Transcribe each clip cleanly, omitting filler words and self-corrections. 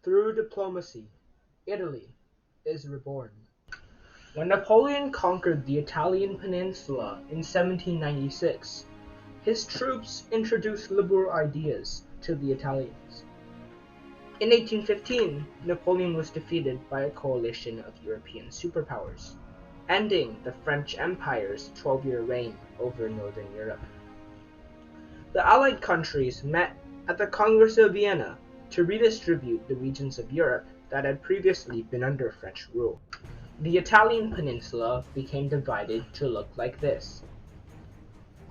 Through diplomacy, Italy is reborn. When Napoleon conquered the Italian peninsula in 1796, his troops introduced liberal ideas to the Italians. In 1815, Napoleon was defeated by a coalition of European superpowers, ending the French Empire's 12-year reign over Northern Europe. The Allied countries met at the Congress of Vienna to redistribute the regions of Europe that had previously been under French rule. The Italian peninsula became divided to look like this.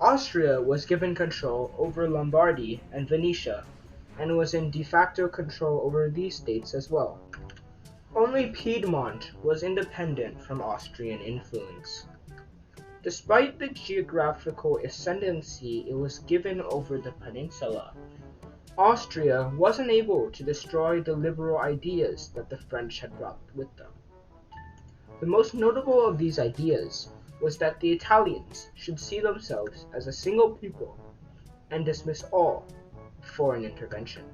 Austria was given control over Lombardy and Venetia, and was in de facto control over these states as well. Only Piedmont was independent from Austrian influence. Despite the geographical ascendancy it was given over the peninsula, Austria wasn't able to destroy the liberal ideas that the French had brought with them. The most notable of these ideas was that the Italians should see themselves as a single people and dismiss all foreign intervention.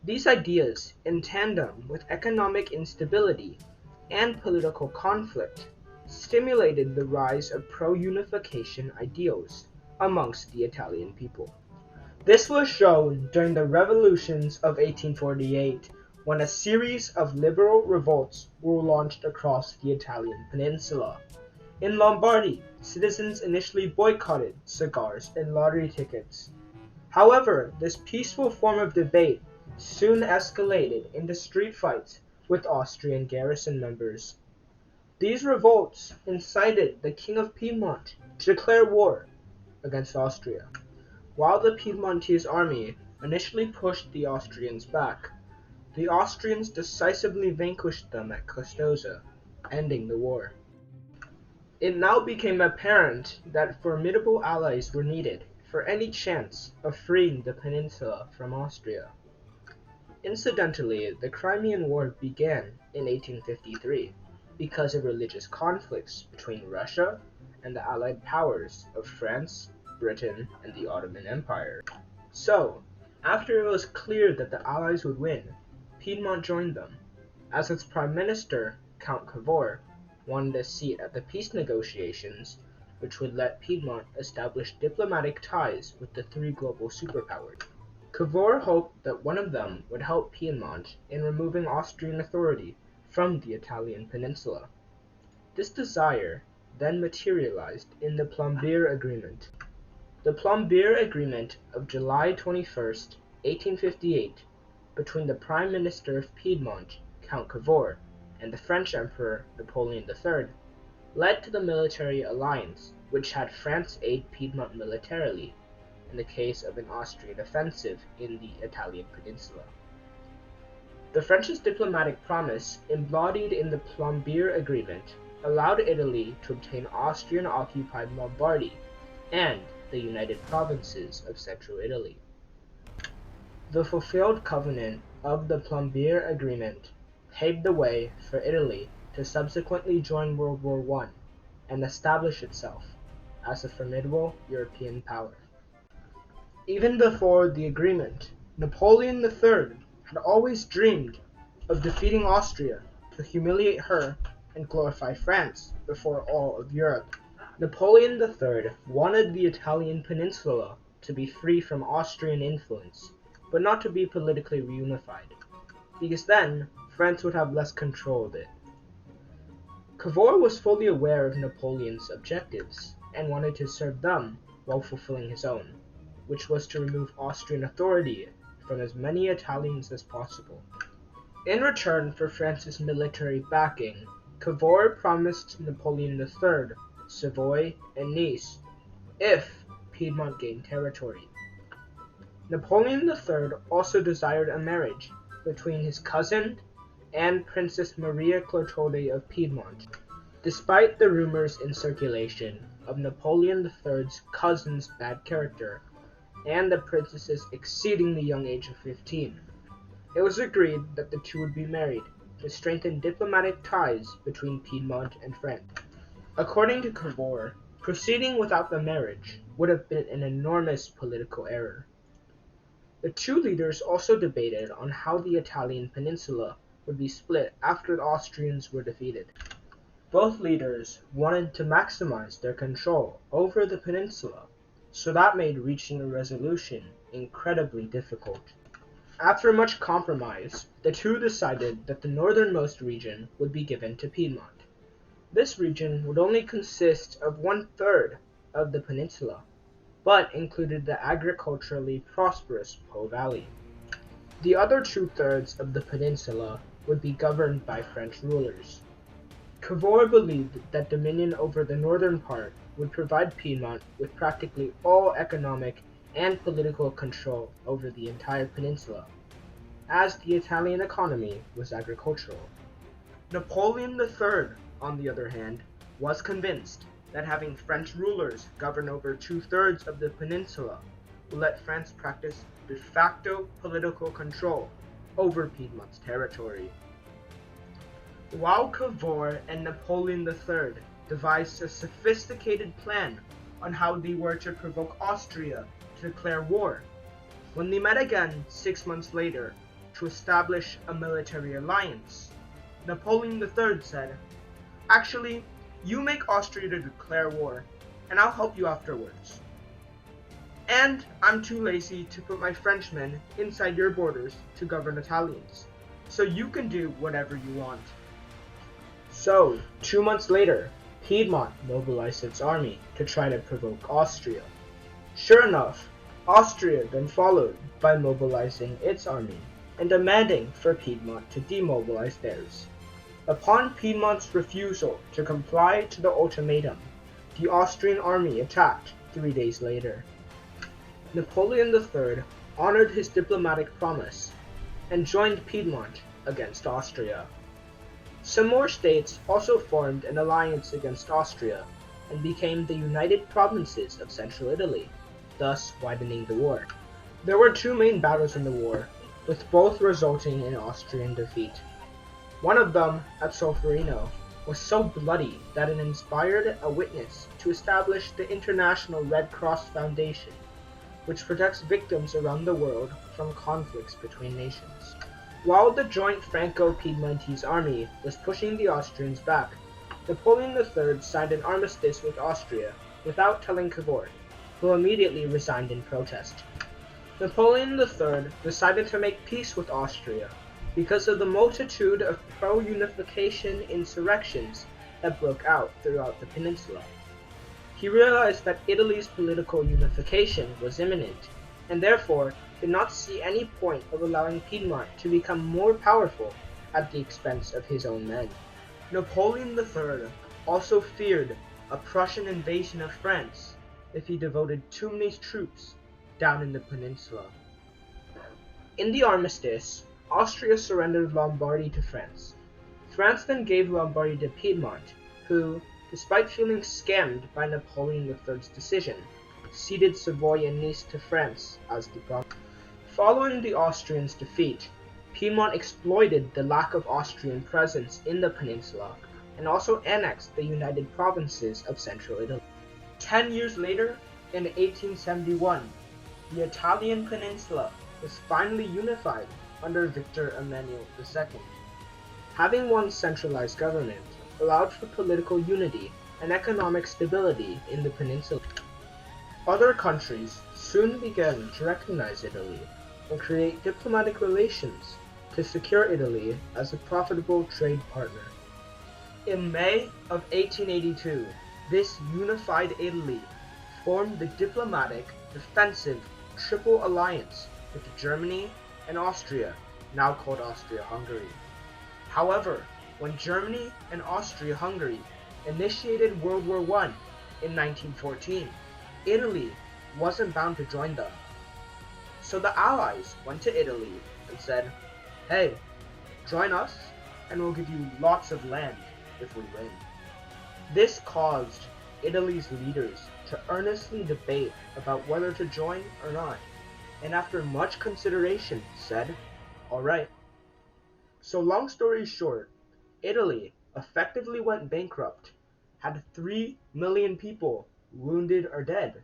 These ideas, in tandem with economic instability and political conflict, stimulated the rise of pro-unification ideals amongst the Italian people. This was shown during the revolutions of 1848, when a series of liberal revolts were launched across the Italian peninsula. In Lombardy, citizens initially boycotted cigars and lottery tickets. However, this peaceful form of debate soon escalated into street fights with Austrian garrison members. These revolts incited the King of Piedmont to declare war against Austria. While the Piedmontese army initially pushed the Austrians back, the Austrians decisively vanquished them at Custoza, ending the war. It now became apparent that formidable allies were needed for any chance of freeing the peninsula from Austria. Incidentally, the Crimean War began in 1853 because of religious conflicts between Russia and the Allied powers of France, Britain, and the Ottoman Empire. So, after it was clear that the Allies would win, Piedmont joined them, as its prime minister, Count Cavour, wanted a seat at the peace negotiations, which would let Piedmont establish diplomatic ties with the three global superpowers. Cavour hoped that one of them would help Piedmont in removing Austrian authority from the Italian peninsula. This desire then materialized in the Plombier Agreement. The Plombier Agreement of July 21st, 1858, between the Prime Minister of Piedmont, Count Cavour, and the French Emperor Napoleon III, led to the military alliance which had France aid Piedmont militarily in the case of an Austrian offensive in the Italian peninsula. The French's diplomatic promise, embodied in the Plombier Agreement, allowed Italy to obtain Austrian-occupied Lombardy and the United Provinces of Central Italy. The fulfilled covenant of the Plombier Agreement paved the way for Italy to subsequently join World War I and establish itself as a formidable European power. Even before the agreement, Napoleon III had always dreamed of defeating Austria to humiliate her and glorify France before all of Europe. Napoleon III wanted the Italian peninsula to be free from Austrian influence, but not to be politically reunified, because then France would have less control of it. Cavour was fully aware of Napoleon's objectives and wanted to serve them while fulfilling his own, which was to remove Austrian authority from as many Italians as possible. In return for France's military backing, Cavour promised Napoleon III Savoy and Nice if Piedmont gained territory. Napoleon III also desired a marriage between his cousin and Princess Maria Clotilde of Piedmont. Despite the rumors in circulation of Napoleon III's cousin's bad character and the princess's exceedingly young age of 15, it was agreed that the two would be married to strengthen diplomatic ties between Piedmont and France. According to Cavour, proceeding without the marriage would have been an enormous political error. The two leaders also debated on how the Italian peninsula would be split after the Austrians were defeated. Both leaders wanted to maximize their control over the peninsula, so that made reaching a resolution incredibly difficult. After much compromise, the two decided that the northernmost region would be given to Piedmont. This region would only consist of 1/3 of the peninsula, but included the agriculturally prosperous Po Valley. The other 2/3 of the peninsula would be governed by French rulers. Cavour believed that dominion over the northern part would provide Piedmont with practically all economic and political control over the entire peninsula, as the Italian economy was agricultural. Napoleon III, on the other hand, was convinced that having French rulers govern over 2/3 of the peninsula would let France practice de facto political control over Piedmont's territory. While Cavour and Napoleon III devised a sophisticated plan on how they were to provoke Austria to declare war, when they met again 6 months later to establish a military alliance, Napoleon III said, "Actually, you make Austria to declare war, and I'll help you afterwards. And I'm too lazy to put my Frenchmen inside your borders to govern Italians, so you can do whatever you want." So, 2 months later, Piedmont mobilized its army to try to provoke Austria. Sure enough, Austria then followed by mobilizing its army and demanding for Piedmont to demobilize theirs. Upon Piedmont's refusal to comply to the ultimatum, the Austrian army attacked 3 days later. Napoleon III honored his diplomatic promise and joined Piedmont against Austria. Some more states also formed an alliance against Austria and became the United Provinces of Central Italy, thus widening the war. There were 2 main battles in the war, with both resulting in Austrian defeat. One of them, at Solferino, was so bloody that it inspired a witness to establish the International Red Cross Foundation, which protects victims around the world from conflicts between nations. While the joint Franco-Piedmontese army was pushing the Austrians back, Napoleon III signed an armistice with Austria without telling Cavour, who immediately resigned in protest. Napoleon III decided to make peace with Austria because of the multitude of pro-unification insurrections that broke out throughout the peninsula. He realized that Italy's political unification was imminent, and therefore did not see any point of allowing Piedmont to become more powerful at the expense of his own men. Napoleon III also feared a Prussian invasion of France if he devoted too many troops down in the peninsula. In the armistice, Austria surrendered Lombardy to France. France then gave Lombardy to Piedmont, who, despite feeling scammed by Napoleon III's decision, ceded Savoy and Nice to France as the province. Following the Austrians' defeat, Piedmont exploited the lack of Austrian presence in the peninsula and also annexed the United Provinces of Central Italy. 10 years later, in 1871, the Italian peninsula was finally unified under Victor Emmanuel II. Having one centralized government allowed for political unity and economic stability in the peninsula. Other countries soon began to recognize Italy and create diplomatic relations to secure Italy as a profitable trade partner. In May of 1882, this unified Italy formed the diplomatic, defensive Triple Alliance with Germany and Austria, now called Austria-Hungary. However, when Germany and Austria-Hungary initiated World War I in 1914, Italy wasn't bound to join them. So the Allies went to Italy and said, "Hey, join us and we'll give you lots of land if we win." This caused Italy's leaders to earnestly debate about whether to join or not, and after much consideration said, "Alright." So long story short, Italy effectively went bankrupt, had 3 million people wounded or dead,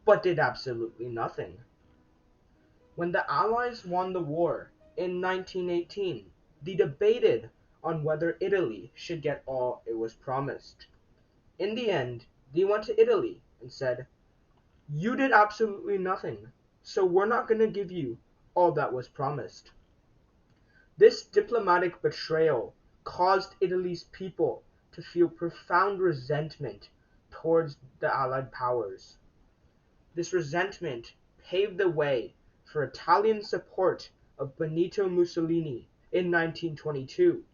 but did absolutely nothing. When the Allies won the war in 1918, they debated on whether Italy should get all it was promised. In the end, they went to Italy and said, "You did absolutely nothing, so we're not going to give you all that was promised." This diplomatic betrayal caused Italy's people to feel profound resentment towards the Allied powers. This resentment paved the way for Italian support of Benito Mussolini in 1922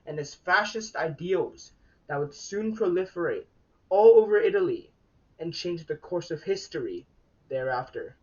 and his fascist ideals that would soon proliferate all over Italy and change the course of history thereafter.